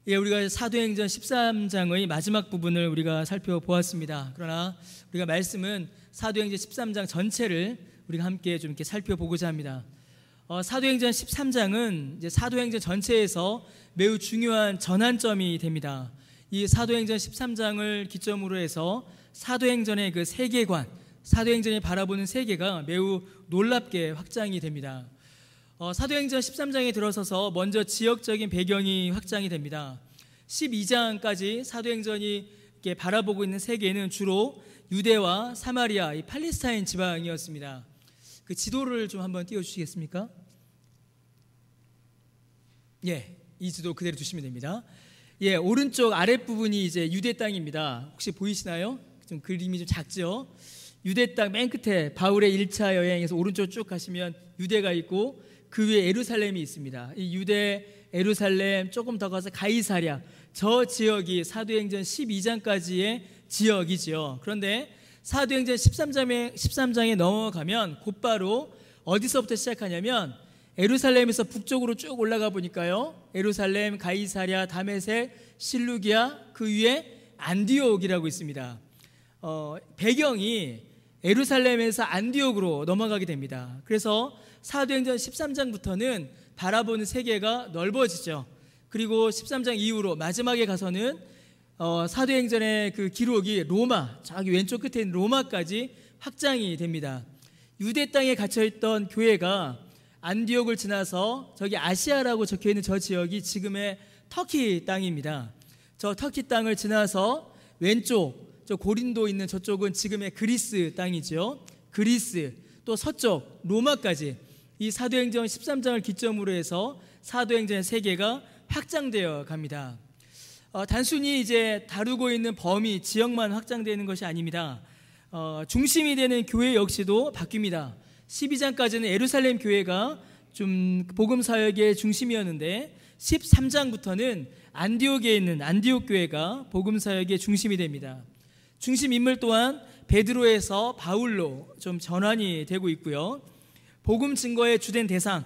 예, 우리가 사도행전 13장의 마지막 부분을 우리가 살펴보았습니다. 그러나 우리가 말씀은 사도행전 13장 전체를 우리가 함께 좀 이렇게 살펴보고자 합니다. 사도행전 13장은 이제 사도행전 전체에서 매우 중요한 전환점이 됩니다. 이 사도행전 13장을 기점으로 해서 사도행전의 그 세계관, 사도행전이 바라보는 세계가 매우 놀랍게 확장이 됩니다. 사도행전 13장에 들어서서 먼저 지역적인 배경이 확장이 됩니다. 12장까지 사도행전이 이렇게 바라보고 있는 세계는 주로 유대와 사마리아, 이 팔레스타인 지방이었습니다. 그 지도를 좀 한번 띄워주시겠습니까? 예, 이 지도 그대로 두시면 됩니다. 예, 오른쪽 아랫부분이 이제 유대 땅입니다. 혹시 보이시나요? 좀 그림이 좀 작죠? 유대 땅 맨 끝에 바울의 1차 여행에서 오른쪽 쭉 가시면 유대가 있고 그 위에 예루살렘이 있습니다. 이 유대, 예루살렘, 조금 더 가서 가이사랴, 저 지역이 사도행전 12장까지의 지역이죠. 그런데 사도행전 13장에 넘어가면 곧바로 어디서부터 시작하냐면 예루살렘에서 북쪽으로 쭉 올라가 보니까요, 예루살렘, 가이사랴, 다메섹, 실루기아, 그 위에 안디옥이라고 있습니다. 배경이 예루살렘에서 안디옥으로 넘어가게 됩니다. 그래서 사도행전 13장부터는 바라보는 세계가 넓어지죠. 그리고 13장 이후로 마지막에 가서는 사도행전의 그 기록이 로마, 저기 왼쪽 끝에 있는 로마까지 확장이 됩니다. 유대 땅에 갇혀있던 교회가 안디옥을 지나서 저기 아시아라고 적혀있는 저 지역이 지금의 터키 땅입니다. 저 터키 땅을 지나서 왼쪽 저 고린도 있는 저쪽은 지금의 그리스 땅이죠. 그리스, 또 서쪽 로마까지 이 사도행전 13장을 기점으로 해서 사도행전의 세계가 확장되어 갑니다. 단순히 이제 다루고 있는 범위, 지역만 확장되는 것이 아닙니다. 중심이 되는 교회 역시도 바뀝니다. 12장까지는 예루살렘 교회가 좀 복음 사역의 중심이었는데 13장부터는 안디옥에 있는 안디옥 교회가 복음 사역의 중심이 됩니다. 중심 인물 또한 베드로에서 바울로 좀 전환이 되고 있고요. 복음 증거의 주된 대상,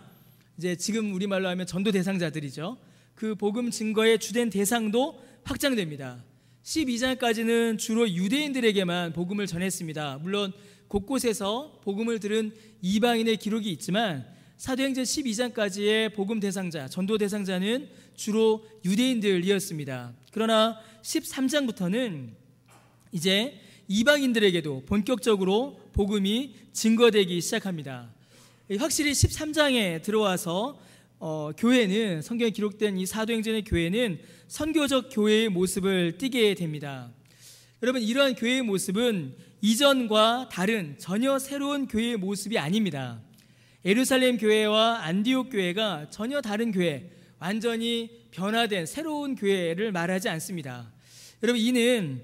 이제 지금 우리말로 하면 전도 대상자들이죠. 그 복음 증거의 주된 대상도 확장됩니다. 12장까지는 주로 유대인들에게만 복음을 전했습니다. 물론 곳곳에서 복음을 들은 이방인의 기록이 있지만 사도행전 12장까지의 복음 대상자, 전도 대상자는 주로 유대인들이었습니다. 그러나 13장부터는 이제 이방인들에게도 본격적으로 복음이 증거되기 시작합니다. 확실히 13장에 들어와서 교회는, 성경에 기록된 이 사도행전의 교회는 선교적 교회의 모습을 띠게 됩니다. 여러분, 이러한 교회의 모습은 이전과 다른 전혀 새로운 교회의 모습이 아닙니다. 예루살렘 교회와 안디옥 교회가 전혀 다른 교회, 완전히 변화된 새로운 교회를 말하지 않습니다. 여러분, 이는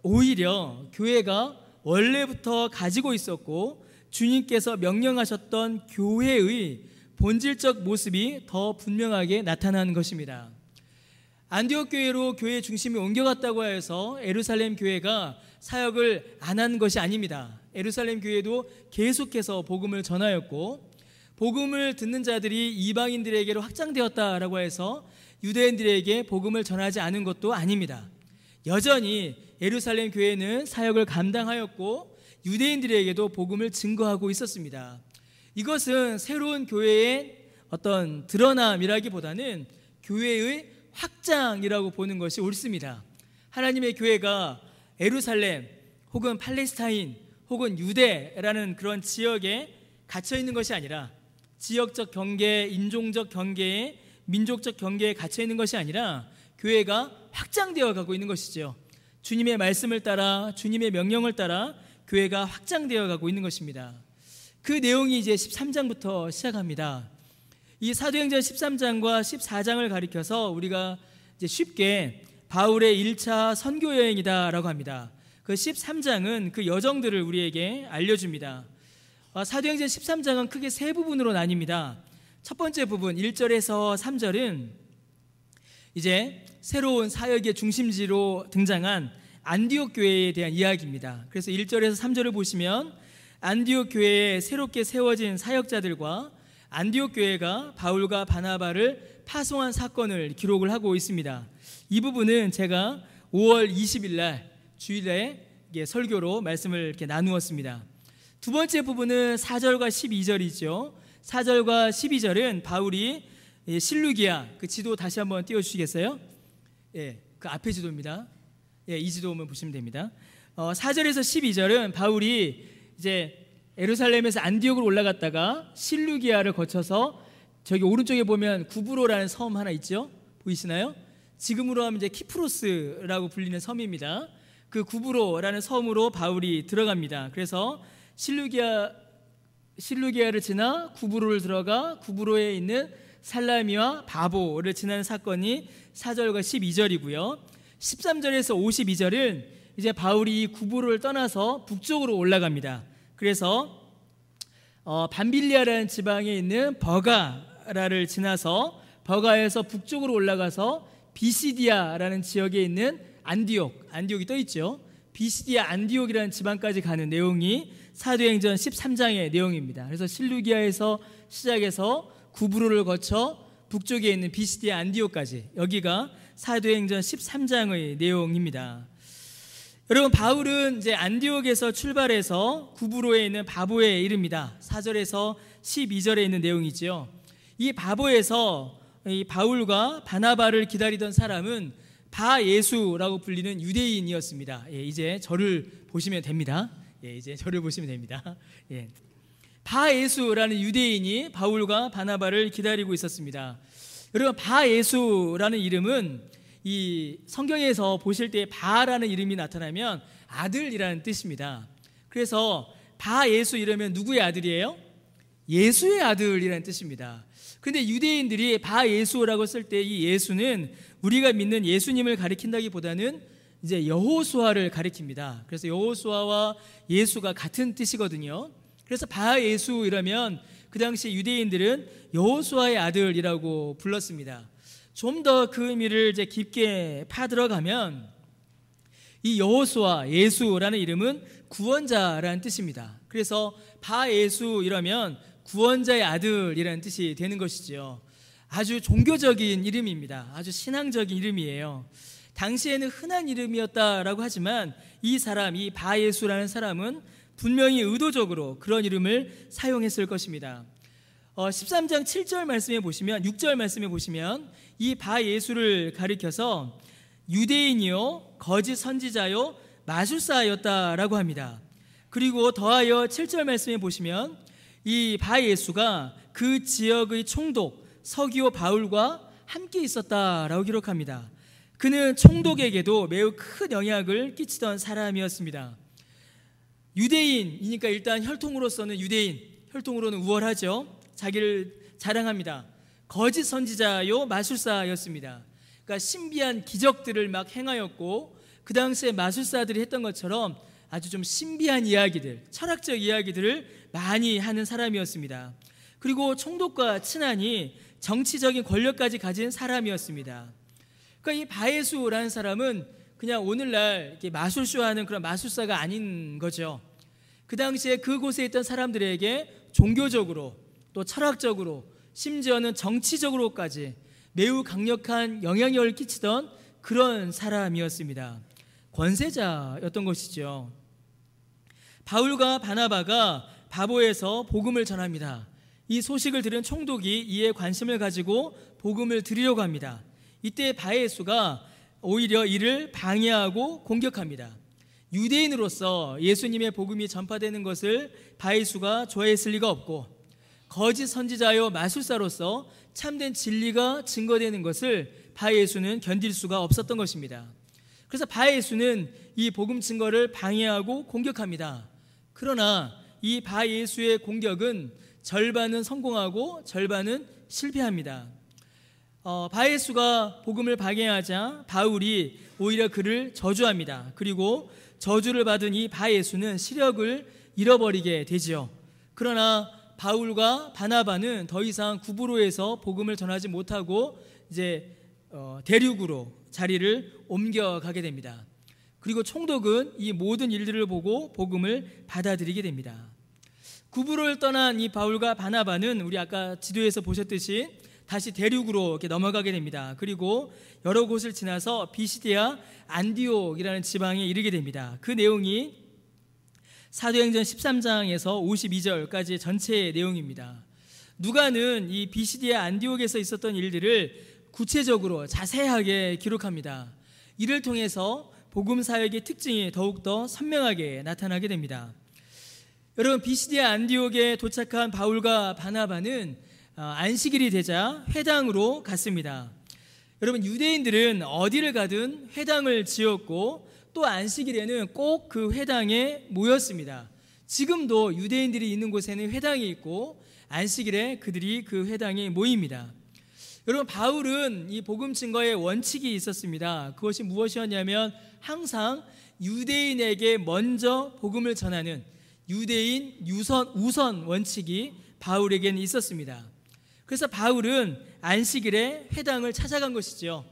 오히려 교회가 원래부터 가지고 있었고 주님께서 명령하셨던 교회의 본질적 모습이 더 분명하게 나타나는 것입니다. 안디옥 교회로 교회 중심이 옮겨갔다고 해서 예루살렘 교회가 사역을 안 한 것이 아닙니다. 예루살렘 교회도 계속해서 복음을 전하였고, 복음을 듣는 자들이 이방인들에게로 확장되었다라고 해서 유대인들에게 복음을 전하지 않은 것도 아닙니다. 여전히 예루살렘 교회는 사역을 감당하였고 유대인들에게도 복음을 증거하고 있었습니다. 이것은 새로운 교회의 어떤 드러남이라기보다는 교회의 확장이라고 보는 것이 옳습니다. 하나님의 교회가 예루살렘 혹은 팔레스타인 혹은 유대라는 그런 지역에 갇혀 있는 것이 아니라, 지역적 경계, 인종적 경계에, 민족적 경계에 갇혀 있는 것이 아니라 교회가 확장되어 가고 있는 것이죠. 주님의 말씀을 따라, 주님의 명령을 따라 교회가 확장되어 가고 있는 것입니다. 그 내용이 이제 13장부터 시작합니다. 이 사도행전 13장과 14장을 가리켜서 우리가 이제 쉽게 바울의 1차 선교 여행이다라고 합니다. 그 13장은 그 여정들을 우리에게 알려줍니다. 사도행전 13장은 크게 세 부분으로 나뉩니다. 첫 번째 부분 1절에서 3절은 이제 새로운 사역의 중심지로 등장한 안디옥 교회에 대한 이야기입니다. 그래서 1절에서 3절을 보시면 안디옥 교회에 새롭게 세워진 사역자들과 안디옥 교회가 바울과 바나바를 파송한 사건을 기록을 하고 있습니다. 이 부분은 제가 5월 20일 날 주일에 설교로 말씀을 이렇게 나누었습니다. 두 번째 부분은 4절과 12절이죠. 4절과 12절은 바울이 실루기아, 그 지도 다시 한번 띄워주시겠어요? 예, 그 앞에 지도입니다. 예, 이 지도만 보시면 됩니다. 4절에서 12절은 바울이 이제 예루살렘에서 안디옥으로 올라갔다가 실루기아를 거쳐서 저기 오른쪽에 보면 구브로라는 섬 하나 있죠? 보이시나요? 지금으로 하면 이제 키프로스라고 불리는 섬입니다. 그 구브로라는 섬으로 바울이 들어갑니다. 그래서 실루기아를 지나 구브로를 들어가 구브로에 있는 살라미와 바보를 지나는 사건이 4절과 12절이고요. 13절에서 52절은 이제 바울이 구브로를 떠나서 북쪽으로 올라갑니다. 그래서 밤빌리아라는 지방에 있는 버가라를 지나서 버가에서 북쪽으로 올라가서 비시디아라는 지역에 있는 안디옥이 떠 있죠. 비시디아 안디옥이라는 지방까지 가는 내용이 사도행전 13장의 내용입니다. 그래서 실루기아에서 시작해서 구브로를 거쳐 북쪽에 있는 비시디아 안디옥까지, 여기가 사도행전 13장의 내용입니다. 여러분, 바울은 이제 안디옥에서 출발해서 구브로에 있는 바보에 이릅니다. 4절에서 12절에 있는 내용이죠. 이 바보에서 이 바울과 바나바를 기다리던 사람은 바예수라고 불리는 유대인이었습니다. 예, 이제 저를 보시면 됩니다. 예, 이제 저를 보시면 됩니다. 예. 바예수라는 유대인이 바울과 바나바를 기다리고 있었습니다. 여러분, 바예수라는 이름은 이 성경에서 보실 때 바라는 이름이 나타나면 아들이라는 뜻입니다. 그래서 바예수 이러면 누구의 아들이에요? 예수의 아들이라는 뜻입니다. 그런데 유대인들이 바예수라고 쓸 때 이 예수는 우리가 믿는 예수님을 가리킨다기보다는 이제 여호수아를 가리킵니다. 그래서 여호수아와 예수가 같은 뜻이거든요. 그래서 바예수 이러면 그 당시 유대인들은 여호수아의 아들이라고 불렀습니다. 좀 더 그 의미를 이제 깊게 파들어가면 이 여호수아, 예수라는 이름은 구원자라는 뜻입니다. 그래서 바예수 이러면 구원자의 아들이라는 뜻이 되는 것이죠. 아주 종교적인 이름입니다. 아주 신앙적인 이름이에요. 당시에는 흔한 이름이었다라고 하지만 이 사람, 이 바예수라는 사람은 분명히 의도적으로 그런 이름을 사용했을 것입니다. 13장 7절 말씀에 보시면, 6절 말씀에 보시면 이 바예수를 가리켜서 유대인이요 거짓 선지자요 마술사였다라고 합니다. 그리고 더하여 7절 말씀에 보시면 이 바예수가 그 지역의 총독 서기오 바울과 함께 있었다라고 기록합니다. 그는 총독에게도 매우 큰 영향을 끼치던 사람이었습니다. 유대인이니까 일단 혈통으로서는 유대인, 혈통으로는 우월하죠. 자기를 자랑합니다. 거짓 선지자요 마술사였습니다. 그러니까 신비한 기적들을 막 행하였고, 그 당시에 마술사들이 했던 것처럼 아주 좀 신비한 이야기들, 철학적 이야기들을 많이 하는 사람이었습니다. 그리고 총독과 친하니 정치적인 권력까지 가진 사람이었습니다. 그러니까 이 바예수라는 사람은 그냥 오늘날 이렇게 마술쇼하는 그런 마술사가 아닌 거죠. 그 당시에 그곳에 있던 사람들에게 종교적으로 또 철학적으로 심지어는 정치적으로까지 매우 강력한 영향력을 끼치던 그런 사람이었습니다. 권세자였던 것이죠. 바울과 바나바가 바보에서 복음을 전합니다. 이 소식을 들은 총독이 이에 관심을 가지고 복음을 드리려고 합니다. 이때 바예수가 오히려 이를 방해하고 공격합니다. 유대인으로서 예수님의 복음이 전파되는 것을 바예수가 좋아했을 리가 없고, 거짓 선지자요 마술사로서 참된 진리가 증거되는 것을 바예수는 견딜 수가 없었던 것입니다. 그래서 바예수는 이 복음 증거를 방해하고 공격합니다. 그러나 이 바예수의 공격은 절반은 성공하고 절반은 실패합니다. 바예수가 복음을 방해하자 바울이 오히려 그를 저주합니다. 그리고 저주를 받은 이 바예수는 시력을 잃어버리게 되지요. 그러나 바울과 바나바는 더 이상 구브로에서 복음을 전하지 못하고 이제 대륙으로 자리를 옮겨가게 됩니다. 그리고 총독은 이 모든 일들을 보고 복음을 받아들이게 됩니다. 구브로를 떠난 이 바울과 바나바는 우리 아까 지도에서 보셨듯이 다시 대륙으로 이렇게 넘어가게 됩니다. 그리고 여러 곳을 지나서 비시디아 안디옥이라는 지방에 이르게 됩니다. 그 내용이 사도행전 13장에서 52절까지의 전체의 내용입니다. 누가는 이 비시디아 안디옥에서 있었던 일들을 구체적으로 자세하게 기록합니다. 이를 통해서 복음 사역의 특징이 더욱더 선명하게 나타나게 됩니다. 여러분, 비시디아 안디옥에 도착한 바울과 바나바는 안식일이 되자 회당으로 갔습니다. 여러분, 유대인들은 어디를 가든 회당을 지었고 또 안식일에는 꼭 그 회당에 모였습니다. 지금도 유대인들이 있는 곳에는 회당이 있고 안식일에 그들이 그 회당에 모입니다. 여러분, 바울은 이 복음 증거의 원칙이 있었습니다. 그것이 무엇이었냐면 항상 유대인에게 먼저 복음을 전하는 유대인 우선 원칙이 바울에게는 있었습니다. 그래서 바울은 안식일에 회당을 찾아간 것이죠.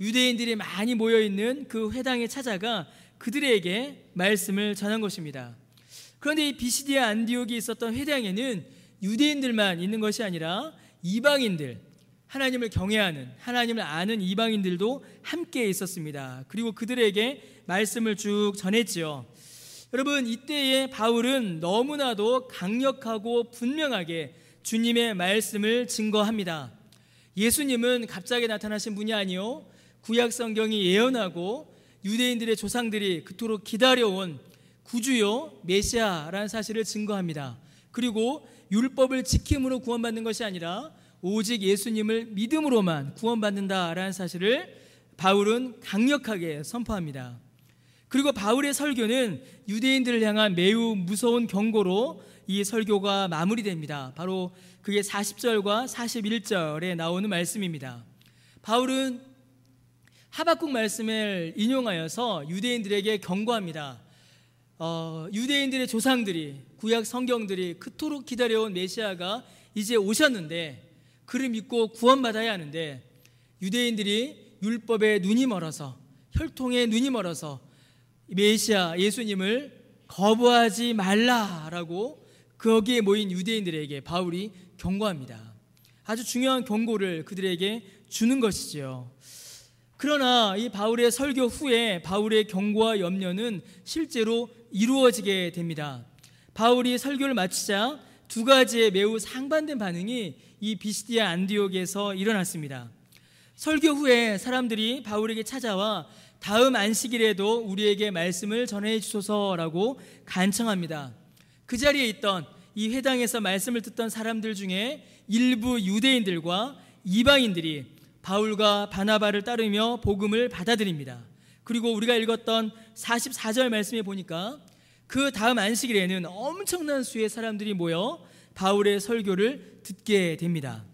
유대인들이 많이 모여있는 그 회당에 찾아가 그들에게 말씀을 전한 것입니다. 그런데 이 비시디아 안디옥이 있었던 회당에는 유대인들만 있는 것이 아니라 이방인들, 하나님을 경외하는, 하나님을 아는 이방인들도 함께 있었습니다. 그리고 그들에게 말씀을 쭉 전했지요. 여러분, 이때에 바울은 너무나도 강력하고 분명하게 주님의 말씀을 증거합니다. 예수님은 갑자기 나타나신 분이 아니요, 구약 성경이 예언하고 유대인들의 조상들이 그토록 기다려온 구주요 메시아라는 사실을 증거합니다. 그리고 율법을 지킴으로 구원받는 것이 아니라 오직 예수님을 믿음으로만 구원받는다라는 사실을 바울은 강력하게 선포합니다. 그리고 바울의 설교는 유대인들을 향한 매우 무서운 경고로 이 설교가 마무리됩니다. 바로 그게 40절과 41절에 나오는 말씀입니다. 바울은 하박국 말씀을 인용하여서 유대인들에게 경고합니다. 유대인들의 조상들이, 구약 성경들이 그토록 기다려온 메시아가 이제 오셨는데 그를 믿고 구원받아야 하는데 유대인들이 율법에 눈이 멀어서, 혈통에 눈이 멀어서 메시아 예수님을 거부하지 말라라고 거기에 모인 유대인들에게 바울이 경고합니다. 아주 중요한 경고를 그들에게 주는 것이지요. 그러나 이 바울의 설교 후에 바울의 경고와 염려는 실제로 이루어지게 됩니다. 바울이 설교를 마치자 두 가지의 매우 상반된 반응이 이 비시디아 안디옥에서 일어났습니다. 설교 후에 사람들이 바울에게 찾아와 다음 안식일에도 우리에게 말씀을 전해 주소서라고 간청합니다. 그 자리에 있던 이 회당에서 말씀을 듣던 사람들 중에 일부 유대인들과 이방인들이 바울과 바나바를 따르며 복음을 받아들입니다. 그리고 우리가 읽었던 44절 말씀에 보니까 그 다음 안식일에는 엄청난 수의 사람들이 모여 바울의 설교를 듣게 됩니다.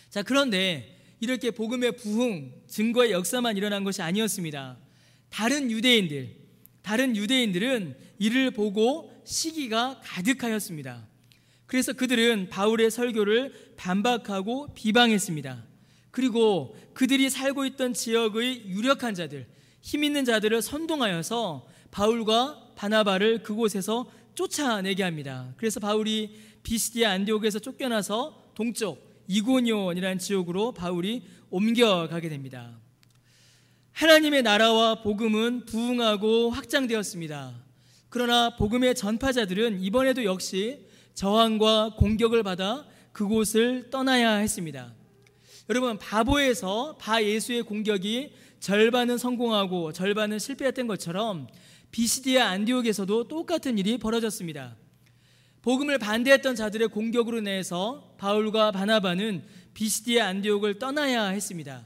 자, 그런데 이렇게 복음의 부흥, 증거의 역사만 일어난 것이 아니었습니다. 다른 유대인들은 이를 보고 시기가 가득하였습니다. 그래서 그들은 바울의 설교를 반박하고 비방했습니다. 그리고 그들이 살고 있던 지역의 유력한 자들, 힘 있는 자들을 선동하여서 바울과 바나바를 그곳에서 쫓아내게 합니다. 그래서 바울이 비시디아 안디옥에서 쫓겨나서 동쪽 이고니온이라는 지역으로 바울이 옮겨가게 됩니다. 하나님의 나라와 복음은 부흥하고 확장되었습니다. 그러나 복음의 전파자들은 이번에도 역시 저항과 공격을 받아 그곳을 떠나야 했습니다. 여러분, 바보에서 바예수의 공격이 절반은 성공하고 절반은 실패했던 것처럼 비시디아 안디옥에서도 똑같은 일이 벌어졌습니다. 복음을 반대했던 자들의 공격으로 인해서 바울과 바나바는 비시디아 안디옥을 떠나야 했습니다.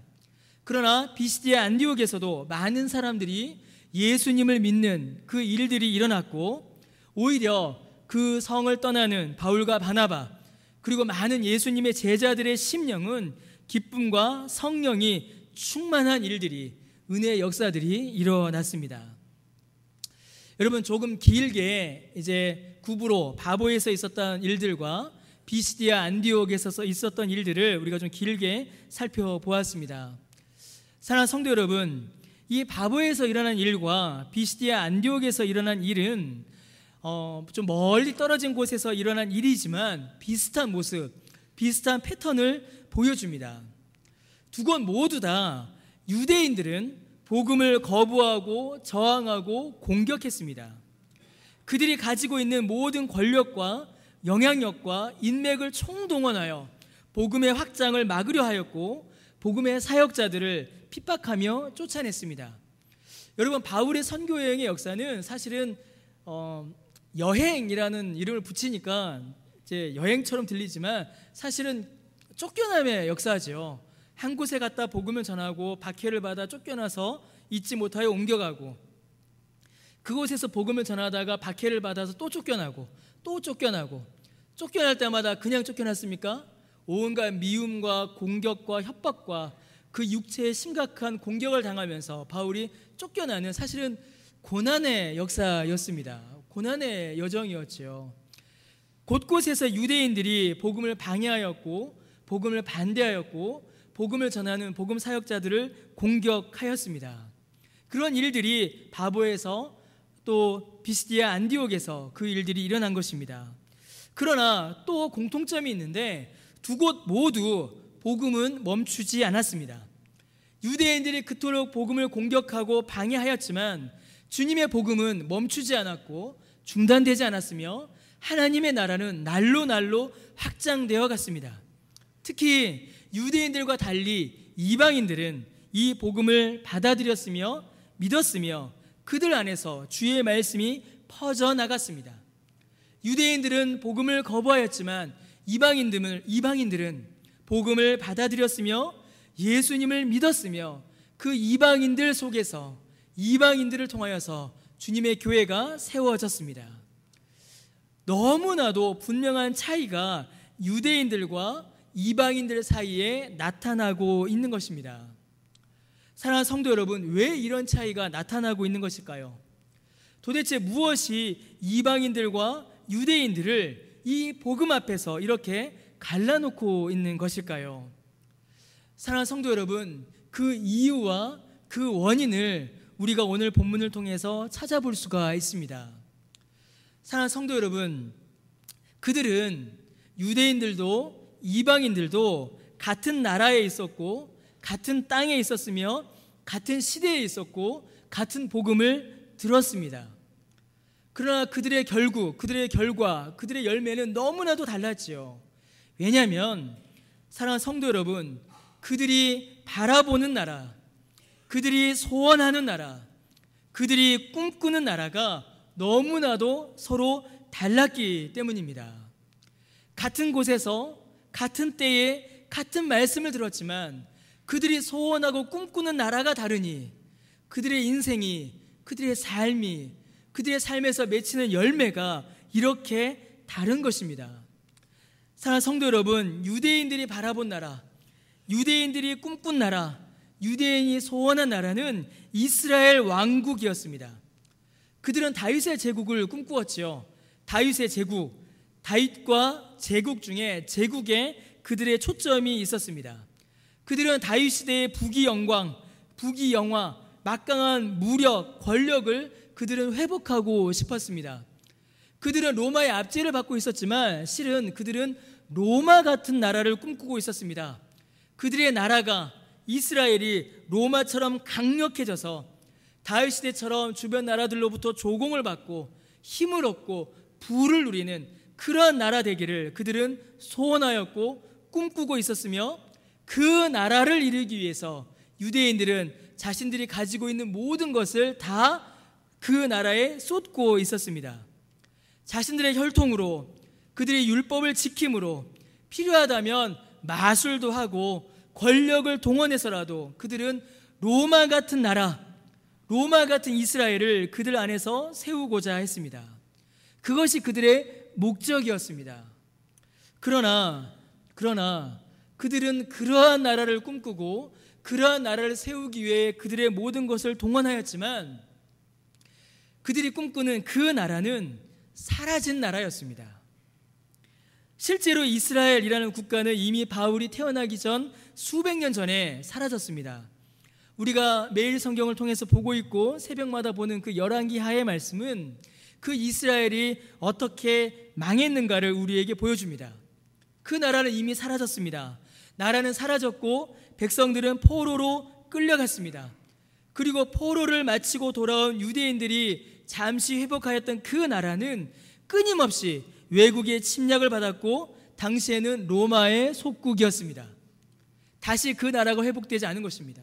그러나 비시디아 안디옥에서도 많은 사람들이 예수님을 믿는 그 일들이 일어났고 오히려 그 성을 떠나는 바울과 바나바 그리고 많은 예수님의 제자들의 심령은 기쁨과 성령이 충만한 일들이, 은혜의 역사들이 일어났습니다. 여러분, 조금 길게 이제 구부로 바보에서 있었던 일들과 비시디아 안디옥에서 있었던 일들을 우리가 좀 길게 살펴보았습니다. 사랑하는 성도 여러분, 이 바보에서 일어난 일과 비시디아 안디옥에서 일어난 일은 좀 멀리 떨어진 곳에서 일어난 일이지만 비슷한 모습, 비슷한 패턴을 보여줍니다. 두 곳 모두 다 유대인들은 복음을 거부하고 저항하고 공격했습니다. 그들이 가지고 있는 모든 권력과 영향력과 인맥을 총동원하여 복음의 확장을 막으려 하였고 복음의 사역자들을 핍박하며 쫓아냈습니다. 여러분, 바울의 선교 여행의 역사는 사실은 여행이라는 이름을 붙이니까 이제 여행처럼 들리지만 사실은 쫓겨남의 역사죠. 한 곳에 갔다 복음을 전하고 박해를 받아 쫓겨나서 잊지 못하여 옮겨가고, 그곳에서 복음을 전하다가 박해를 받아서 또 쫓겨나고 또 쫓겨나고, 쫓겨날 때마다 그냥 쫓겨났습니까? 온갖 미움과 공격과 협박과 그 육체의 심각한 공격을 당하면서 바울이 쫓겨나는 사실은 고난의 역사였습니다. 고난의 여정이었죠. 곳곳에서 유대인들이 복음을 방해하였고 복음을 반대하였고 복음을 전하는 복음 사역자들을 공격하였습니다. 그런 일들이 바보에서 또 비스디아 안디옥에서 그 일들이 일어난 것입니다. 그러나 또 공통점이 있는데 두 곳 모두 복음은 멈추지 않았습니다. 유대인들이 그토록 복음을 공격하고 방해하였지만 주님의 복음은 멈추지 않았고 중단되지 않았으며 하나님의 나라는 날로 날로 확장되어 갔습니다. 특히 유대인들과 달리 이방인들은 이 복음을 받아들였으며 믿었으며 그들 안에서 주의 말씀이 퍼져나갔습니다. 유대인들은 복음을 거부하였지만 이방인들은 복음을 받아들였으며 예수님을 믿었으며 그 이방인들 속에서 이방인들을 통하여서 주님의 교회가 세워졌습니다. 너무나도 분명한 차이가 유대인들과 이방인들 사이에 나타나고 있는 것입니다. 사랑하는 성도 여러분, 왜 이런 차이가 나타나고 있는 것일까요? 도대체 무엇이 이방인들과 유대인들을 이 복음 앞에서 이렇게 갈라놓고 있는 것일까요? 사랑하는 성도 여러분, 그 이유와 그 원인을 우리가 오늘 본문을 통해서 찾아볼 수가 있습니다. 사랑하는 성도 여러분, 그들은 유대인들도 이방인들도 같은 나라에 있었고 같은 땅에 있었으며 같은 시대에 있었고 같은 복음을 들었습니다. 그러나 그들의 결국, 그들의 결과, 그들의 열매는 너무나도 달랐지요. 왜냐하면 사랑하는 성도 여러분, 그들이 바라보는 나라, 그들이 소원하는 나라, 그들이 꿈꾸는 나라가 너무나도 서로 달랐기 때문입니다. 같은 곳에서 같은 때에 같은 말씀을 들었지만 그들이 소원하고 꿈꾸는 나라가 다르니 그들의 인생이, 그들의 삶이, 그들의 삶에서 맺히는 열매가 이렇게 다른 것입니다. 사랑하는 성도 여러분, 유대인들이 바라본 나라, 유대인들이 꿈꾼 나라, 유대인이 소원한 나라는 이스라엘 왕국이었습니다. 그들은 다윗의 제국을 꿈꾸었지요. 다윗의 제국, 다윗과 제국 중에 제국에 그들의 초점이 있었습니다. 그들은 다윗 시대의 부귀영광, 부귀영화, 막강한 무력, 권력을 그들은 회복하고 싶었습니다. 그들은 로마의 압제를 받고 있었지만 실은 그들은 로마 같은 나라를 꿈꾸고 있었습니다. 그들의 나라가, 이스라엘이 로마처럼 강력해져서 다윗 시대처럼 주변 나라들로부터 조공을 받고 힘을 얻고 부를 누리는 그러한 나라 되기를 그들은 소원하였고 꿈꾸고 있었으며, 그 나라를 이루기 위해서 유대인들은 자신들이 가지고 있는 모든 것을 다 그 나라에 쏟고 있었습니다. 자신들의 혈통으로, 그들의 율법을 지킴으로, 필요하다면 마술도 하고 권력을 동원해서라도 그들은 로마 같은 나라, 로마 같은 이스라엘을 그들 안에서 세우고자 했습니다. 그것이 그들의 목적이었습니다. 그러나 그들은 그러한 나라를 꿈꾸고 그러한 나라를 세우기 위해 그들의 모든 것을 동원하였지만 그들이 꿈꾸는 그 나라는 사라진 나라였습니다. 실제로 이스라엘이라는 국가는 이미 바울이 태어나기 전 수백 년 전에 사라졌습니다. 우리가 매일 성경을 통해서 보고 있고 새벽마다 보는 그 열왕기하의 말씀은 그 이스라엘이 어떻게 망했는가를 우리에게 보여줍니다. 그 나라는 이미 사라졌습니다. 나라는 사라졌고 백성들은 포로로 끌려갔습니다. 그리고 포로를 마치고 돌아온 유대인들이 잠시 회복하였던 그 나라는 끊임없이 외국의 침략을 받았고 당시에는 로마의 속국이었습니다. 다시 그 나라가 회복되지 않은 것입니다.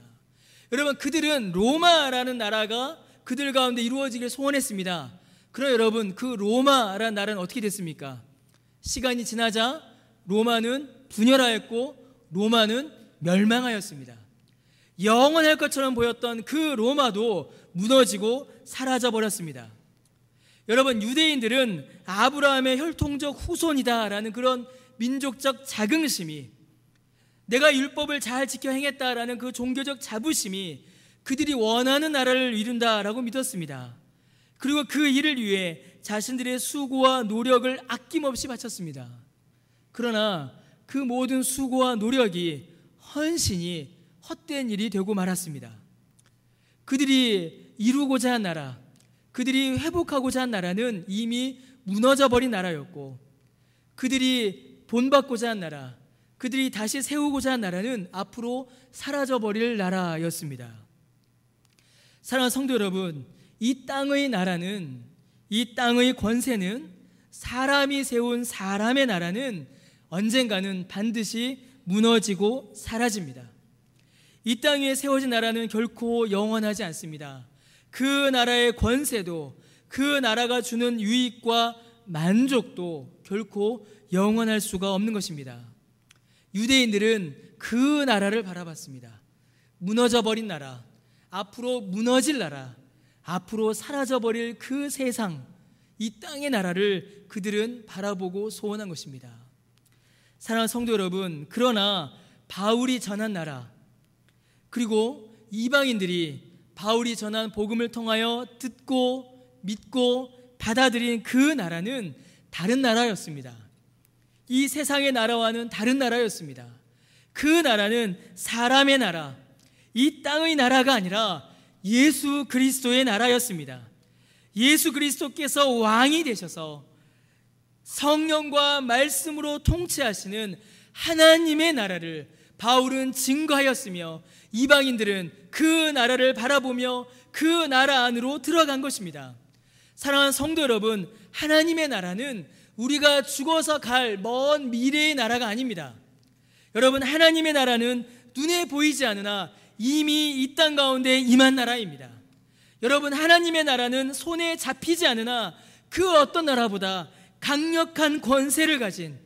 여러분, 그들은 로마라는 나라가 그들 가운데 이루어지길 소원했습니다. 그러나 여러분, 그 로마라는 나라는 어떻게 됐습니까? 시간이 지나자 로마는 분열하였고 로마는 멸망하였습니다. 영원할 것처럼 보였던 그 로마도 무너지고 사라져 버렸습니다. 여러분, 유대인들은 아브라함의 혈통적 후손이다라는 그런 민족적 자긍심이, 내가 율법을 잘 지켜 행했다라는 그 종교적 자부심이 그들이 원하는 나라를 이룬다라고 믿었습니다. 그리고 그 일을 위해 자신들의 수고와 노력을 아낌없이 바쳤습니다. 그러나 그 모든 수고와 노력이 헌신이 헛된 일이 되고 말았습니다. 그들이 이루고자 한 나라, 그들이 회복하고자 한 나라는 이미 무너져 버린 나라였고, 그들이 본받고자 한 나라, 그들이 다시 세우고자 한 나라는 앞으로 사라져 버릴 나라였습니다. 사랑하는 성도 여러분, 이 땅의 나라는, 이 땅의 권세는, 사람이 세운 사람의 나라는 언젠가는 반드시 무너지고 사라집니다. 이 땅에 세워진 나라는 결코 영원하지 않습니다. 그 나라의 권세도, 그 나라가 주는 유익과 만족도 결코 영원할 수가 없는 것입니다. 유대인들은 그 나라를 바라봤습니다. 무너져버린 나라, 앞으로 무너질 나라, 앞으로 사라져버릴 그 세상, 이 땅의 나라를 그들은 바라보고 소원한 것입니다. 사랑하는 성도 여러분, 그러나 바울이 전한 나라, 그리고 이방인들이 바울이 전한 복음을 통하여 듣고 믿고 받아들인 그 나라는 다른 나라였습니다. 이 세상의 나라와는 다른 나라였습니다. 그 나라는 사람의 나라, 이 땅의 나라가 아니라 예수 그리스도의 나라였습니다. 예수 그리스도께서 왕이 되셔서 성령과 말씀으로 통치하시는 하나님의 나라를 바울은 증거하였으며, 이방인들은 그 나라를 바라보며 그 나라 안으로 들어간 것입니다. 사랑하는 성도 여러분, 하나님의 나라는 우리가 죽어서 갈 먼 미래의 나라가 아닙니다. 여러분, 하나님의 나라는 눈에 보이지 않으나 이미 이 땅 가운데 임한 나라입니다. 여러분, 하나님의 나라는 손에 잡히지 않으나 그 어떤 나라보다 강력한 권세를 가진,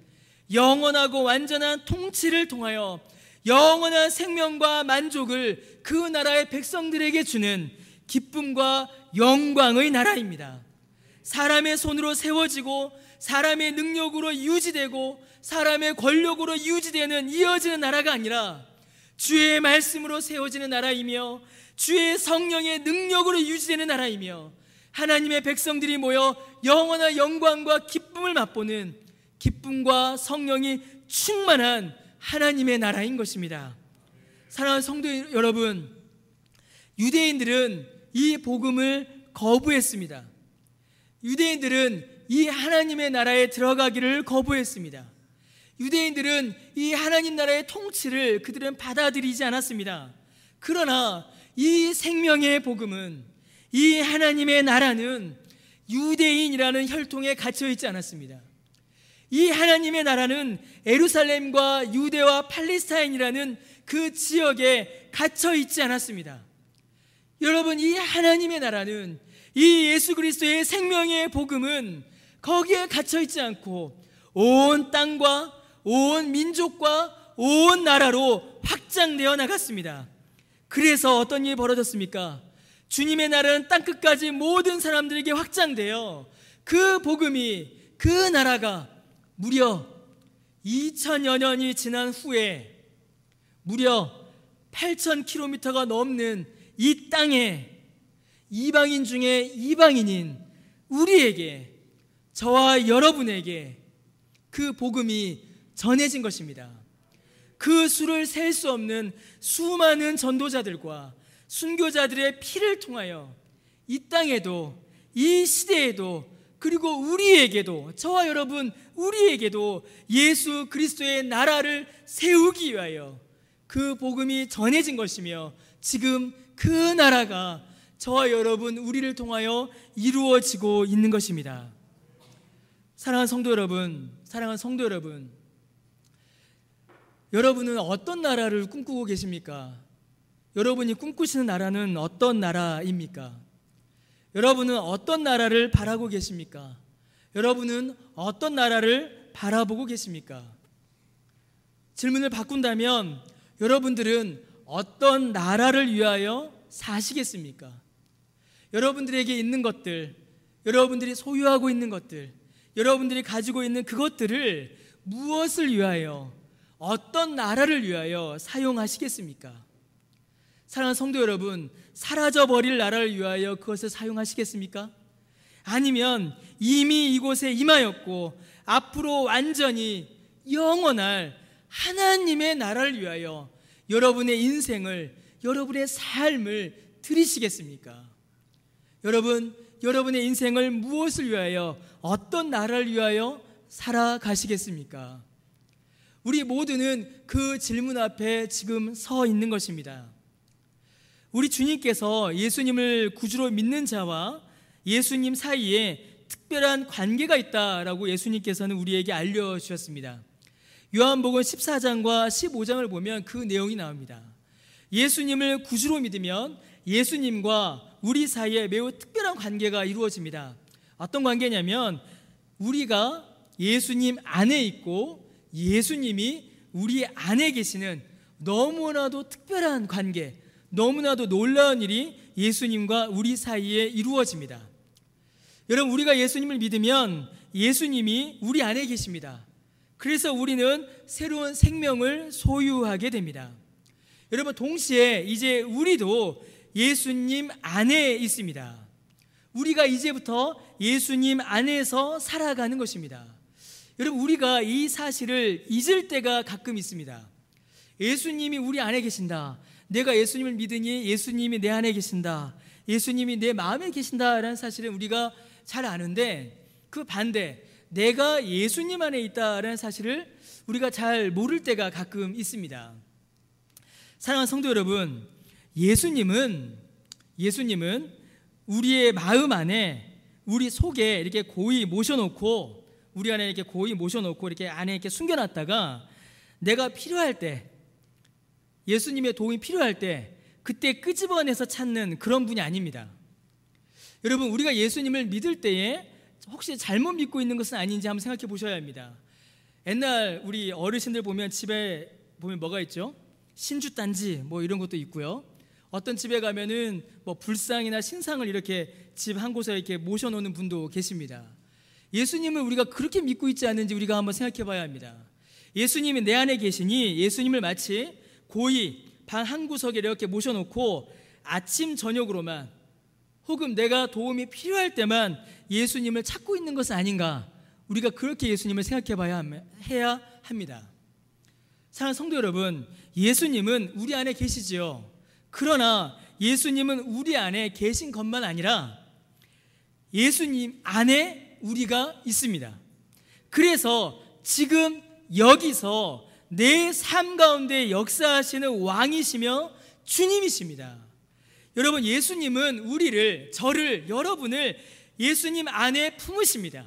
영원하고 완전한 통치를 통하여 영원한 생명과 만족을 그 나라의 백성들에게 주는 기쁨과 영광의 나라입니다. 사람의 손으로 세워지고 사람의 능력으로 유지되고 사람의 권력으로 유지되는, 이어지는 나라가 아니라 주의 말씀으로 세워지는 나라이며 주의 성령의 능력으로 유지되는 나라이며, 하나님의 백성들이 모여 영원한 영광과 기쁨을 맛보는, 기쁨과 성령이 충만한 하나님의 나라인 것입니다. 사랑하는 성도 여러분, 유대인들은 이 복음을 거부했습니다. 유대인들은 이 하나님의 나라에 들어가기를 거부했습니다. 유대인들은 이 하나님 나라의 통치를 그들은 받아들이지 않았습니다. 그러나 이 생명의 복음은, 이 하나님의 나라는 유대인이라는 혈통에 갇혀있지 않았습니다. 이 하나님의 나라는 예루살렘과 유대와 팔레스타인이라는 그 지역에 갇혀있지 않았습니다. 여러분, 이 하나님의 나라는, 이 예수 그리스도의 생명의 복음은 거기에 갇혀있지 않고 온 땅과 온 민족과 온 나라로 확장되어 나갔습니다. 그래서 어떤 일이 벌어졌습니까? 주님의 나라는 땅끝까지 모든 사람들에게 확장되어 그 복음이, 그 나라가 무려 2000여 년이 지난 후에 무려 8000km가 넘는 이 땅에 이방인 중에 이방인인 우리에게, 저와 여러분에게 그 복음이 전해진 것입니다. 그 수를 셀 수 없는 수많은 전도자들과 순교자들의 피를 통하여 이 땅에도, 이 시대에도 그리고 우리에게도, 저와 여러분 우리에게도 예수 그리스도의 나라를 세우기 위하여 그 복음이 전해진 것이며, 지금 그 나라가 저와 여러분 우리를 통하여 이루어지고 있는 것입니다. 사랑하는 성도 여러분, 여러분은 어떤 나라를 꿈꾸고 계십니까? 여러분이 꿈꾸시는 나라는 어떤 나라입니까? 여러분은 어떤 나라를 바라고 계십니까? 여러분은 어떤 나라를 바라보고 계십니까? 질문을 바꾼다면 여러분들은 어떤 나라를 위하여 사시겠습니까? 여러분들에게 있는 것들, 여러분들이 소유하고 있는 것들, 여러분들이 가지고 있는 그것들을 무엇을 위하여, 어떤 나라를 위하여 사용하시겠습니까? 사랑하는 성도 여러분, 사라져버릴 나라를 위하여 그것을 사용하시겠습니까? 아니면 이미 이곳에 임하였고 앞으로 완전히 영원할 하나님의 나라를 위하여 여러분의 인생을, 여러분의 삶을 드리시겠습니까? 여러분의 인생을 무엇을 위하여, 어떤 나라를 위하여 살아가시겠습니까? 우리 모두는 그 질문 앞에 지금 서 있는 것입니다. 우리 주님께서 예수님을 구주로 믿는 자와 예수님 사이에 특별한 관계가 있다라고 예수님께서는 우리에게 알려주셨습니다. 요한복음 14장과 15장을 보면 그 내용이 나옵니다. 예수님을 구주로 믿으면 예수님과 우리 사이에 매우 특별한 관계가 이루어집니다. 어떤 관계냐면 우리가 예수님 안에 있고 예수님이 우리 안에 계시는 너무나도 특별한 관계, 너무나도 놀라운 일이 예수님과 우리 사이에 이루어집니다. 여러분, 우리가 예수님을 믿으면 예수님이 우리 안에 계십니다. 그래서 우리는 새로운 생명을 소유하게 됩니다. 여러분, 동시에 이제 우리도 예수님 안에 있습니다. 우리가 이제부터 예수님 안에서 살아가는 것입니다. 여러분, 우리가 이 사실을 잊을 때가 가끔 있습니다. 예수님이 우리 안에 계신다, 내가 예수님을 믿으니 예수님이 내 안에 계신다, 예수님이 내 마음에 계신다라는 사실을 우리가 잘 아는데, 그 반대, 내가 예수님 안에 있다라는 사실을 우리가 잘 모를 때가 가끔 있습니다. 사랑하는 성도 여러분, 예수님은 우리의 마음 안에, 우리 속에 이렇게 고이 모셔놓고, 우리 안에 이렇게 고이 모셔놓고 이렇게 안에 이렇게 숨겨놨다가 내가 필요할 때, 예수님의 도움이 필요할 때 그때 끄집어내서 찾는 그런 분이 아닙니다. 여러분, 우리가 예수님을 믿을 때에 혹시 잘못 믿고 있는 것은 아닌지 한번 생각해 보셔야 합니다. 옛날 우리 어르신들 보면 집에 보면 뭐가 있죠? 신주단지 뭐 이런 것도 있고요. 어떤 집에 가면은 뭐 불상이나 신상을 이렇게 집 한 곳에 이렇게 모셔놓는 분도 계십니다. 예수님을 우리가 그렇게 믿고 있지 않는지 우리가 한번 생각해 봐야 합니다. 예수님이 내 안에 계시니 예수님을 마치 고이 방 한 구석에 이렇게 모셔놓고 아침 저녁으로만, 혹은 내가 도움이 필요할 때만 예수님을 찾고 있는 것은 아닌가, 우리가 그렇게 예수님을 생각해 해야 합니다. 사랑하는 성도 여러분, 예수님은 우리 안에 계시지요. 그러나 예수님은 우리 안에 계신 것만 아니라 예수님 안에 우리가 있습니다. 그래서 지금 여기서 내 삶 가운데 역사하시는 왕이시며 주님이십니다. 여러분, 예수님은 우리를, 저를, 여러분을 예수님 안에 품으십니다.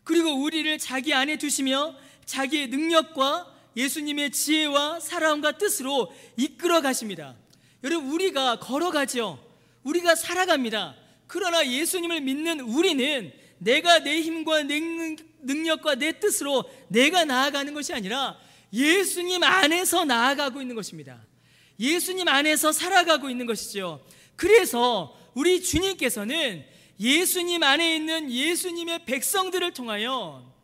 그리고 우리를 자기 안에 두시며 자기의 능력과 예수님의 지혜와 사랑과 뜻으로 이끌어 가십니다. 여러분, 우리가 걸어가죠. 우리가 살아갑니다. 그러나 예수님을 믿는 우리는 내가 내 힘과 내 능력과 내 뜻으로 내가 나아가는 것이 아니라 예수님 안에서 나아가고 있는 것입니다. 예수님 안에서 살아가고 있는 것이죠. 그래서 우리 주님께서는 예수님 안에 있는 예수님의 백성들을 통하여,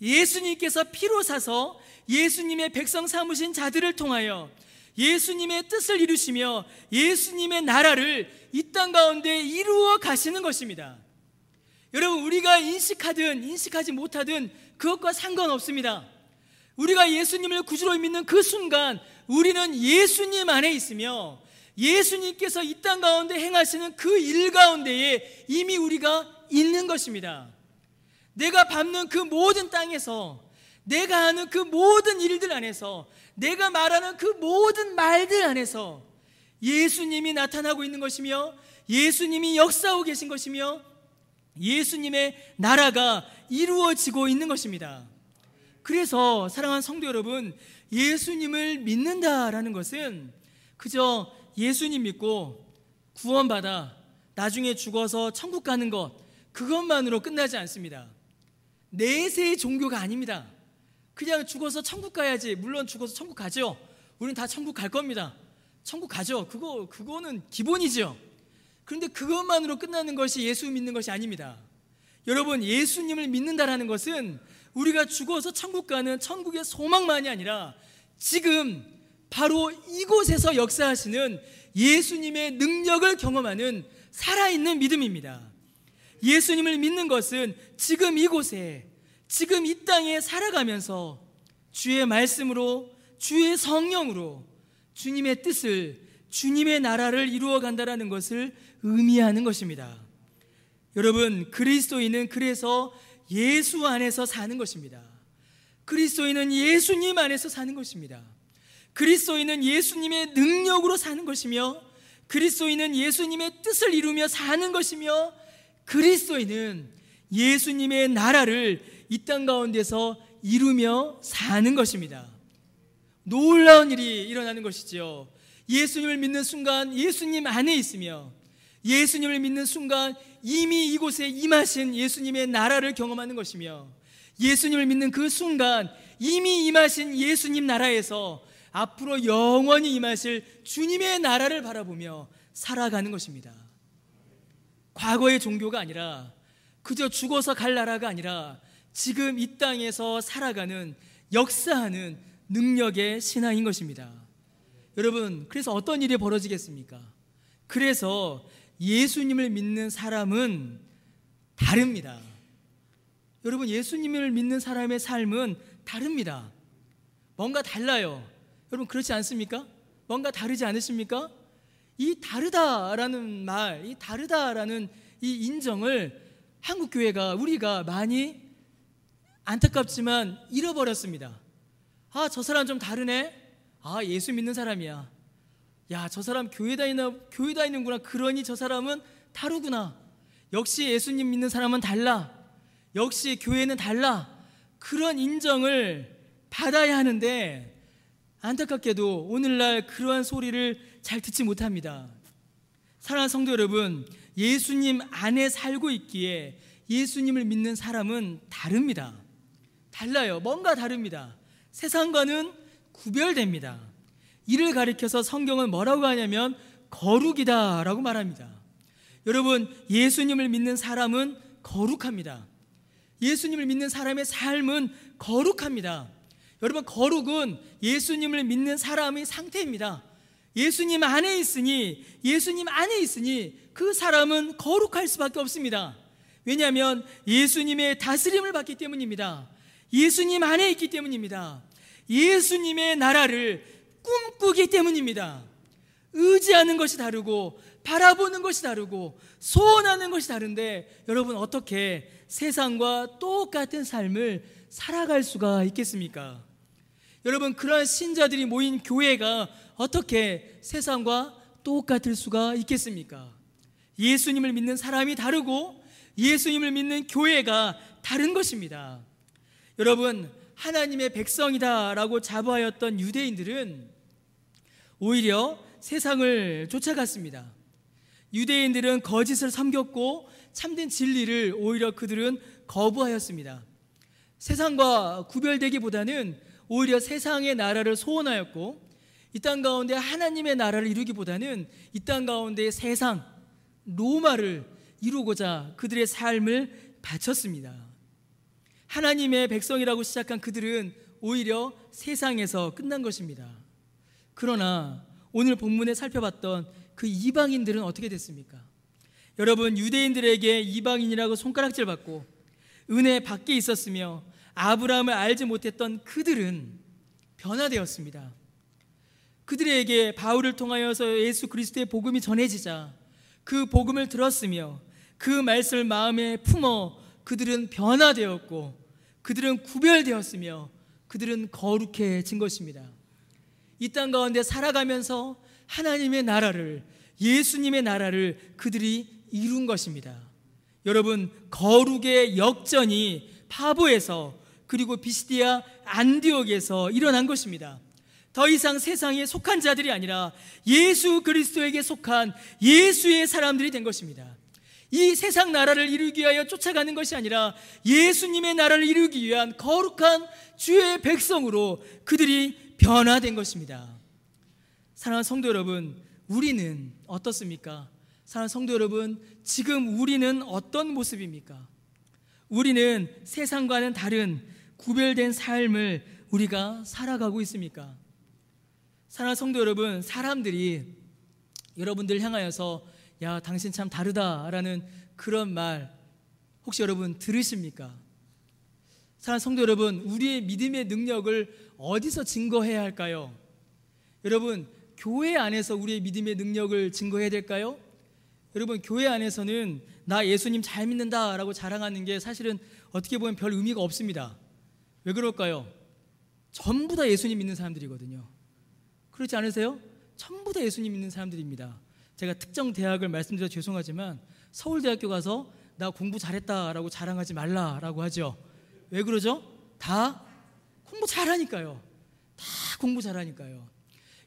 예수님께서 피로 사서 예수님의 백성 삼으신 자들을 통하여 예수님의 뜻을 이루시며 예수님의 나라를 이 땅 가운데 이루어 가시는 것입니다. 여러분, 우리가 인식하든 인식하지 못하든 그것과 상관없습니다. 우리가 예수님을 구주로 믿는 그 순간 우리는 예수님 안에 있으며 예수님께서 이 땅 가운데 행하시는 그 일 가운데에 이미 우리가 있는 것입니다. 내가 밟는 그 모든 땅에서, 내가 하는 그 모든 일들 안에서, 내가 말하는 그 모든 말들 안에서 예수님이 나타나고 있는 것이며, 예수님이 역사하고 계신 것이며, 예수님의 나라가 이루어지고 있는 것입니다. 그래서 사랑하는 성도 여러분, 예수님을 믿는다라는 것은 그저 예수님 믿고 구원받아 나중에 죽어서 천국 가는 것, 그것만으로 끝나지 않습니다. 내세의 종교가 아닙니다. 그냥 죽어서 천국 가야지. 물론 죽어서 천국 가죠. 우린 다 천국 갈 겁니다. 천국 가죠. 그거는 기본이죠. 그런데 그것만으로 끝나는 것이 예수 믿는 것이 아닙니다. 여러분, 예수님을 믿는다라는 것은 우리가 죽어서 천국 가는 천국의 소망만이 아니라 지금 바로 이곳에서 역사하시는 예수님의 능력을 경험하는 살아있는 믿음입니다. 예수님을 믿는 것은 지금 이곳에, 지금 이 땅에 살아가면서 주의 말씀으로, 주의 성령으로 주님의 뜻을, 주님의 나라를 이루어간다는 것을 의미하는 것입니다. 여러분, 그리스도인은 그래서 예수 안에서 사는 것입니다. 그리스도인은 예수님 안에서 사는 것입니다. 그리스도인은 예수님의 능력으로 사는 것이며, 그리스도인은 예수님의 뜻을 이루며 사는 것이며, 그리스도인은 예수님의 나라를 이 땅 가운데서 이루며 사는 것입니다. 놀라운 일이 일어나는 것이죠. 예수님을 믿는 순간 예수님 안에 있으며, 예수님을 믿는 순간 이미 이곳에 임하신 예수님의 나라를 경험하는 것이며, 예수님을 믿는 그 순간 이미 임하신 예수님 나라에서 앞으로 영원히 임하실 주님의 나라를 바라보며 살아가는 것입니다. 과거의 종교가 아니라, 그저 죽어서 갈 나라가 아니라 지금 이 땅에서 살아가는, 역사하는 능력의 신앙인 것입니다. 여러분, 그래서 어떤 일이 벌어지겠습니까? 그래서 예수님을 믿는 사람은 다릅니다. 여러분, 예수님을 믿는 사람의 삶은 다릅니다. 뭔가 달라요. 여러분, 그렇지 않습니까? 뭔가 다르지 않으십니까? 이 다르다라는 말, 이 다르다라는 이 인정을 한국교회가, 우리가 많이 안타깝지만 잃어버렸습니다. 아, 저 사람 좀 다르네? 아, 예수 믿는 사람이야. 야, 저 사람 교회 다니는구나. 그러니 저 사람은 다르구나. 역시 예수님 믿는 사람은 달라. 역시 교회는 달라. 그런 인정을 받아야 하는데, 안타깝게도 오늘날 그러한 소리를 잘 듣지 못합니다. 사랑하는 성도 여러분, 예수님 안에 살고 있기에 예수님을 믿는 사람은 다릅니다. 달라요. 뭔가 다릅니다. 세상과는 구별됩니다. 이를 가리켜서 성경은 뭐라고 하냐면 거룩이다 라고 말합니다. 여러분, 예수님을 믿는 사람은 거룩합니다. 예수님을 믿는 사람의 삶은 거룩합니다. 여러분, 거룩은 예수님을 믿는 사람의 상태입니다. 예수님 안에 있으니 그 사람은 거룩할 수밖에 없습니다. 왜냐하면 예수님의 다스림을 받기 때문입니다. 예수님 안에 있기 때문입니다. 예수님의 나라를 꿈꾸기 때문입니다. 의지하는 것이 다르고, 바라보는 것이 다르고, 소원하는 것이 다른데, 여러분, 어떻게 세상과 똑같은 삶을 살아갈 수가 있겠습니까? 여러분, 그러한 신자들이 모인 교회가 어떻게 세상과 똑같을 수가 있겠습니까? 예수님을 믿는 사람이 다르고 예수님을 믿는 교회가 다른 것입니다. 여러분, 하나님의 백성이다라고 자부하였던 유대인들은 오히려 세상을 쫓아갔습니다. 유대인들은 거짓을 섬겼고 참된 진리를 오히려 그들은 거부하였습니다. 세상과 구별되기보다는 오히려 세상의 나라를 소원하였고, 이 땅 가운데 하나님의 나라를 이루기보다는 이 땅 가운데 세상, 로마를 이루고자 그들의 삶을 바쳤습니다. 하나님의 백성이라고 시작한 그들은 오히려 세상에서 끝난 것입니다. 그러나 오늘 본문에 살펴봤던 그 이방인들은 어떻게 됐습니까? 여러분, 유대인들에게 이방인이라고 손가락질 받고 은혜 밖에 있었으며 아브라함을 알지 못했던 그들은 변화되었습니다. 그들에게 바울을 통하여서 예수 그리스도의 복음이 전해지자 그 복음을 들었으며 그 말씀을 마음에 품어 그들은 변화되었고 그들은 구별되었으며 그들은 거룩해진 것입니다. 이 땅 가운데 살아가면서 하나님의 나라를, 예수님의 나라를 그들이 이룬 것입니다. 여러분, 거룩의 역전이 파보에서 그리고 비시디아 안디옥에서 일어난 것입니다. 더 이상 세상에 속한 자들이 아니라 예수 그리스도에게 속한 예수의 사람들이 된 것입니다. 이 세상 나라를 이루기 위하여 쫓아가는 것이 아니라 예수님의 나라를 이루기 위한 거룩한 주의 백성으로 그들이 변화된 것입니다. 사랑하는 성도 여러분, 우리는 어떻습니까? 사랑하는 성도 여러분, 지금 우리는 어떤 모습입니까? 우리는 세상과는 다른 구별된 삶을 우리가 살아가고 있습니까? 사랑하는 성도 여러분, 사람들이 여러분들 향하여서 야, 당신 참 다르다라는 그런 말 혹시 여러분 들으십니까? 사랑하는 성도 여러분, 우리의 믿음의 능력을 어디서 증거해야 할까요? 여러분, 교회 안에서 우리의 믿음의 능력을 증거해야 될까요? 여러분, 교회 안에서는 나 예수님 잘 믿는다라고 자랑하는 게 사실은 어떻게 보면 별 의미가 없습니다. 왜 그럴까요? 전부 다 예수님 믿는 사람들이거든요. 그렇지 않으세요? 전부 다 예수님 믿는 사람들입니다. 제가 특정 대학을 말씀드려 죄송하지만 서울대학교 가서 나 공부 잘했다라고 자랑하지 말라라고 하죠. 왜 그러죠? 다 공부 잘하니까요. 다 공부 잘하니까요.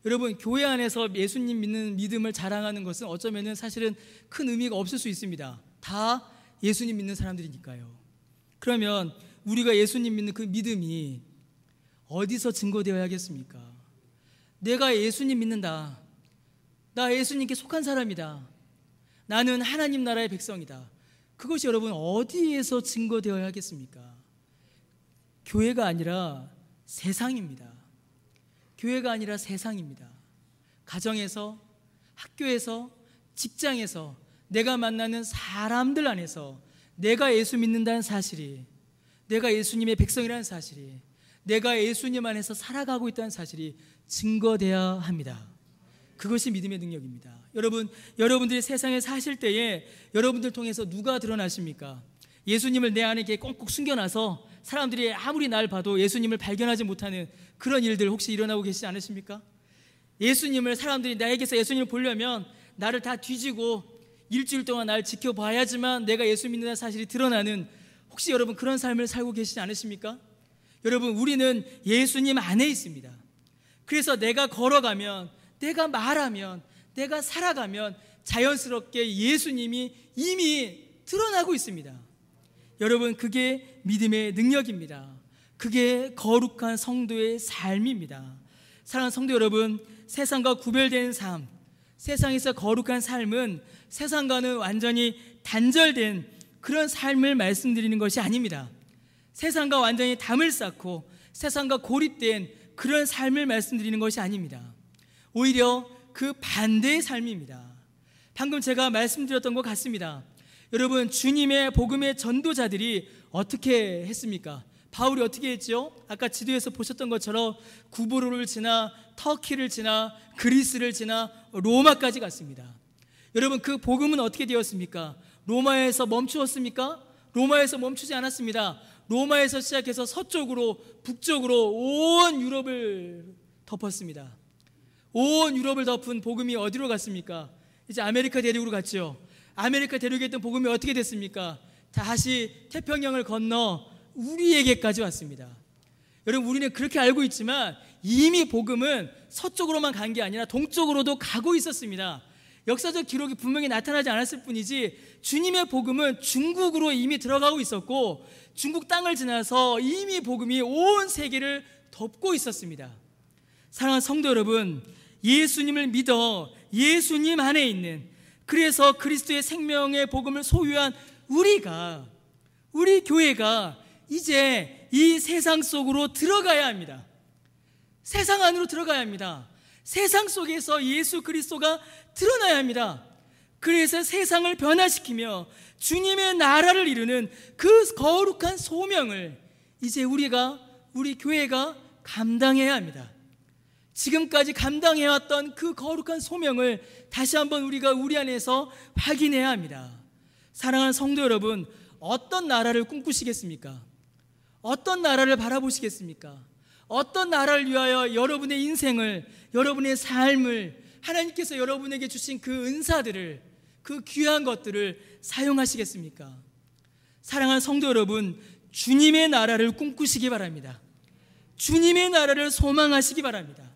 여러분, 교회 안에서 예수님 믿는 믿음을 자랑하는 것은 어쩌면은 사실은 큰 의미가 없을 수 있습니다. 다 예수님 믿는 사람들이니까요. 그러면 우리가 예수님 믿는 그 믿음이 어디서 증거되어야겠습니까? 내가 예수님 믿는다. 나 예수님께 속한 사람이다. 나는 하나님 나라의 백성이다. 그것이 여러분 어디에서 증거되어야 하겠습니까? 교회가 아니라 세상입니다. 교회가 아니라 세상입니다. 가정에서, 학교에서, 직장에서, 내가 만나는 사람들 안에서 내가 예수 믿는다는 사실이, 내가 예수님의 백성이라는 사실이, 내가 예수님 안에서 살아가고 있다는 사실이 증거되어야 합니다. 그것이 믿음의 능력입니다. 여러분들이 세상에 사실 때에 여러분들 통해서 누가 드러나십니까? 예수님을 내 안에 이렇게 꽁꽁 숨겨놔서 사람들이 아무리 날 봐도 예수님을 발견하지 못하는 그런 일들 혹시 일어나고 계시지 않으십니까? 예수님을 사람들이 나에게서 예수님을 보려면 나를 다 뒤지고 일주일 동안 날 지켜봐야지만 내가 예수 믿는다는 사실이 드러나는, 혹시 여러분 그런 삶을 살고 계시지 않으십니까? 여러분, 우리는 예수님 안에 있습니다. 그래서 내가 걸어가면, 내가 말하면, 내가 살아가면 자연스럽게 예수님이 이미 드러나고 있습니다. 여러분, 그게 믿음의 능력입니다. 그게 거룩한 성도의 삶입니다. 사랑하는 성도 여러분, 세상과 구별된 삶, 세상에서 거룩한 삶은 세상과는 완전히 단절된 그런 삶을 말씀드리는 것이 아닙니다. 세상과 완전히 담을 쌓고 세상과 고립된 그런 삶을 말씀드리는 것이 아닙니다. 오히려 그 반대의 삶입니다. 방금 제가 말씀드렸던 것 같습니다. 여러분, 주님의 복음의 전도자들이 어떻게 했습니까? 바울이 어떻게 했죠? 아까 지도에서 보셨던 것처럼 구브로를 지나 터키를 지나 그리스를 지나 로마까지 갔습니다. 여러분, 그 복음은 어떻게 되었습니까? 로마에서 멈추었습니까? 로마에서 멈추지 않았습니다. 로마에서 시작해서 서쪽으로 북쪽으로 온 유럽을 덮었습니다. 온 유럽을 덮은 복음이 어디로 갔습니까? 이제 아메리카 대륙으로 갔죠. 아메리카 대륙에 있던 복음이 어떻게 됐습니까? 다시 태평양을 건너 우리에게까지 왔습니다. 여러분, 우리는 그렇게 알고 있지만 이미 복음은 서쪽으로만 간 게 아니라 동쪽으로도 가고 있었습니다. 역사적 기록이 분명히 나타나지 않았을 뿐이지 주님의 복음은 중국으로 이미 들어가고 있었고 중국 땅을 지나서 이미 복음이 온 세계를 덮고 있었습니다. 사랑하는 성도 여러분, 예수님을 믿어 예수님 안에 있는, 그래서 그리스도의 생명의 복음을 소유한 우리 교회가 이제 이 세상 속으로 들어가야 합니다. 세상 안으로 들어가야 합니다. 세상 속에서 예수 그리스도가 드러나야 합니다. 그래서 세상을 변화시키며 주님의 나라를 이루는 그 거룩한 소명을 이제 우리 교회가 감당해야 합니다. 지금까지 감당해왔던 그 거룩한 소명을 다시 한번 우리가 우리 안에서 확인해야 합니다. 사랑하는 성도 여러분, 어떤 나라를 꿈꾸시겠습니까? 어떤 나라를 바라보시겠습니까? 어떤 나라를 위하여 여러분의 인생을, 여러분의 삶을, 하나님께서 여러분에게 주신 그 은사들을, 그 귀한 것들을 사용하시겠습니까? 사랑하는 성도 여러분, 주님의 나라를 꿈꾸시기 바랍니다. 주님의 나라를 소망하시기 바랍니다.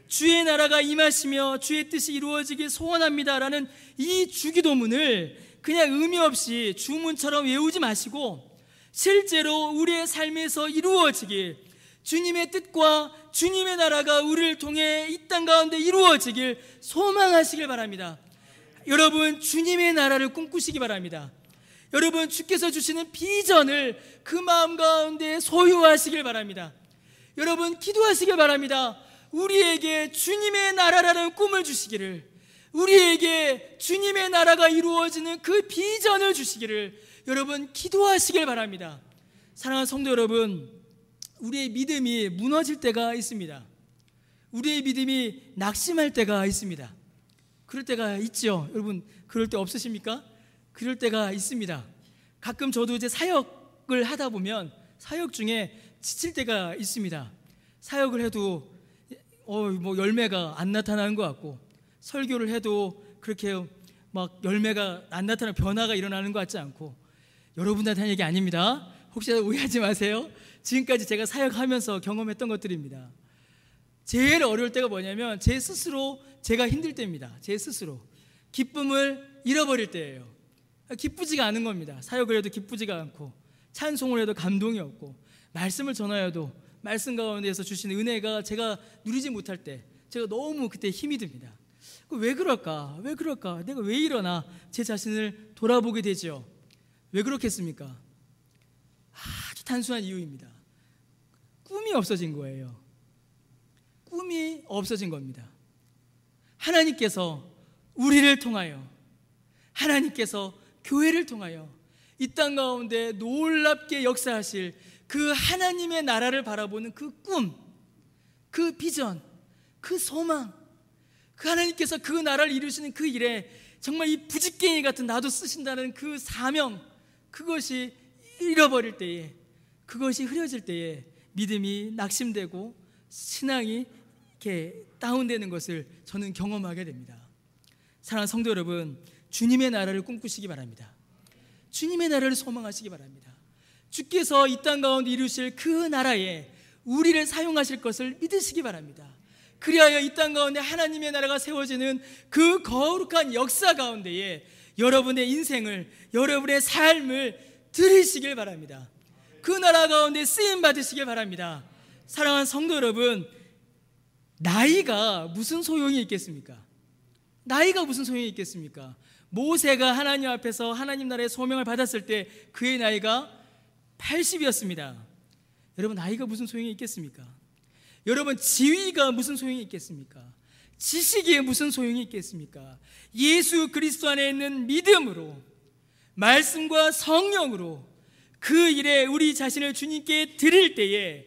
주의 나라가 임하시며 주의 뜻이 이루어지길 소원합니다라는 이 주기도문을 그냥 의미 없이 주문처럼 외우지 마시고 실제로 우리의 삶에서 이루어지길, 주님의 뜻과 주님의 나라가 우리를 통해 이 땅 가운데 이루어지길 소망하시길 바랍니다. 여러분, 주님의 나라를 꿈꾸시기 바랍니다. 여러분, 주께서 주시는 비전을 그 마음 가운데 소유하시길 바랍니다. 여러분, 기도하시길 바랍니다. 우리에게 주님의 나라라는 꿈을 주시기를, 우리에게 주님의 나라가 이루어지는 그 비전을 주시기를 여러분 기도하시길 바랍니다. 사랑하는 성도 여러분, 우리의 믿음이 무너질 때가 있습니다. 우리의 믿음이 낙심할 때가 있습니다. 그럴 때가 있죠. 여러분, 그럴 때 없으십니까? 그럴 때가 있습니다. 가끔 저도 이제 사역을 하다 보면 사역 중에 지칠 때가 있습니다. 사역을 해도 뭐 열매가 안 나타나는 것 같고, 설교를 해도 그렇게 막 열매가 안 나타나는, 변화가 일어나는 것 같지 않고. 여러분들한테 하는 얘기 아닙니다. 혹시라도 오해하지 마세요. 지금까지 제가 사역하면서 경험했던 것들입니다. 제일 어려울 때가 뭐냐면 제 스스로 제가 힘들 때입니다. 제 스스로 기쁨을 잃어버릴 때예요. 기쁘지가 않은 겁니다. 사역을 해도 기쁘지가 않고, 찬송을 해도 감동이 없고, 말씀을 전하여도 말씀 가운데에서 주시는 은혜가 제가 누리지 못할 때 제가 너무 그때 힘이 듭니다. 왜 그럴까? 왜 그럴까? 내가 왜 이러나? 제 자신을 돌아보게 되죠. 왜 그렇겠습니까? 아주 단순한 이유입니다. 꿈이 없어진 거예요. 꿈이 없어진 겁니다. 하나님께서 우리를 통하여, 하나님께서 교회를 통하여 이 땅 가운데 놀랍게 역사하실 그 하나님의 나라를 바라보는 그 꿈, 그 비전, 그 소망, 그 하나님께서 그 나라를 이루시는 그 일에 정말 이 부직갱이 같은 나도 쓰신다는 그 사명, 그것이 잃어버릴 때에, 그것이 흐려질 때에 믿음이 낙심되고 신앙이 이렇게 다운되는 것을 저는 경험하게 됩니다. 사랑하는 성도 여러분, 주님의 나라를 꿈꾸시기 바랍니다. 주님의 나라를 소망하시기 바랍니다. 주께서 이 땅 가운데 이루실 그 나라에 우리를 사용하실 것을 믿으시기 바랍니다. 그리하여 이 땅 가운데 하나님의 나라가 세워지는 그 거룩한 역사 가운데에 여러분의 인생을, 여러분의 삶을 드리시길 바랍니다. 그 나라 가운데 쓰임 받으시길 바랍니다. 사랑하는 성도 여러분, 나이가 무슨 소용이 있겠습니까? 나이가 무슨 소용이 있겠습니까? 모세가 하나님 앞에서 하나님 나라의 소명을 받았을 때 그의 나이가 80이었습니다. 여러분, 나이가 무슨 소용이 있겠습니까? 여러분, 지위가 무슨 소용이 있겠습니까? 지식이 무슨 소용이 있겠습니까? 예수 그리스도 안에 있는 믿음으로, 말씀과 성령으로 그 일에 우리 자신을 주님께 드릴 때에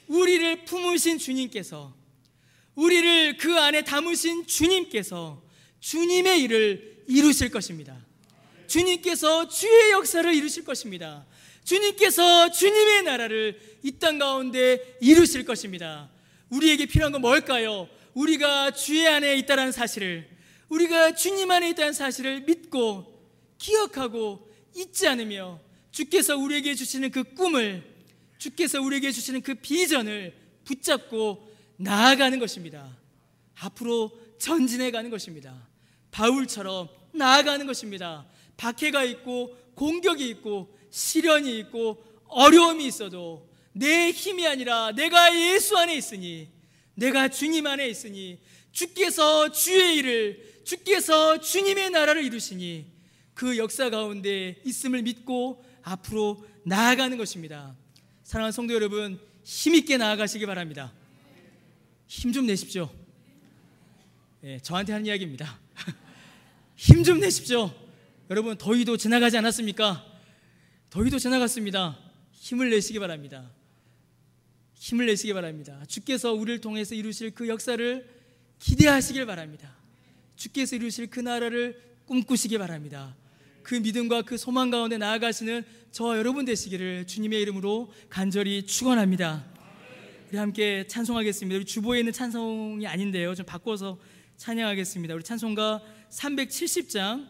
우리를 품으신 주님께서, 우리를 그 안에 담으신 주님께서 주님의 일을 이루실 것입니다. 주님께서 주의 역사를 이루실 것입니다. 주님께서 주님의 나라를 이 땅 가운데 이루실 것입니다. 우리에게 필요한 건 뭘까요? 우리가 주의 안에 있다는 사실을, 우리가 주님 안에 있다는 사실을 믿고 기억하고 잊지 않으며 주께서 우리에게 주시는 그 꿈을, 주께서 우리에게 주시는 그 비전을 붙잡고 나아가는 것입니다. 앞으로 전진해 가는 것입니다. 바울처럼 나아가는 것입니다. 박해가 있고 공격이 있고 시련이 있고 어려움이 있어도 내 힘이 아니라 내가 예수 안에 있으니, 내가 주님 안에 있으니, 주께서 주의 일을, 주께서 주님의 나라를 이루시니 그 역사 가운데 있음을 믿고 앞으로 나아가는 것입니다. 사랑하는 성도 여러분, 힘있게 나아가시기 바랍니다. 힘 좀 내십시오. 네, 저한테 하는 이야기입니다. 힘 좀 내십시오. 여러분, 더위도 지나가지 않았습니까? 더위도 지나갔습니다. 힘을 내시기 바랍니다. 힘을 내시기 바랍니다. 주께서 우리를 통해서 이루실 그 역사를 기대하시길 바랍니다. 주께서 이루실 그 나라를 꿈꾸시기 바랍니다. 그 믿음과 그 소망 가운데 나아가시는 저와 여러분 되시기를 주님의 이름으로 간절히 축원합니다. 우리 함께 찬송하겠습니다. 우리 주보에 있는 찬송이 아닌데요, 좀 바꿔서 찬양하겠습니다. 우리 찬송가 370장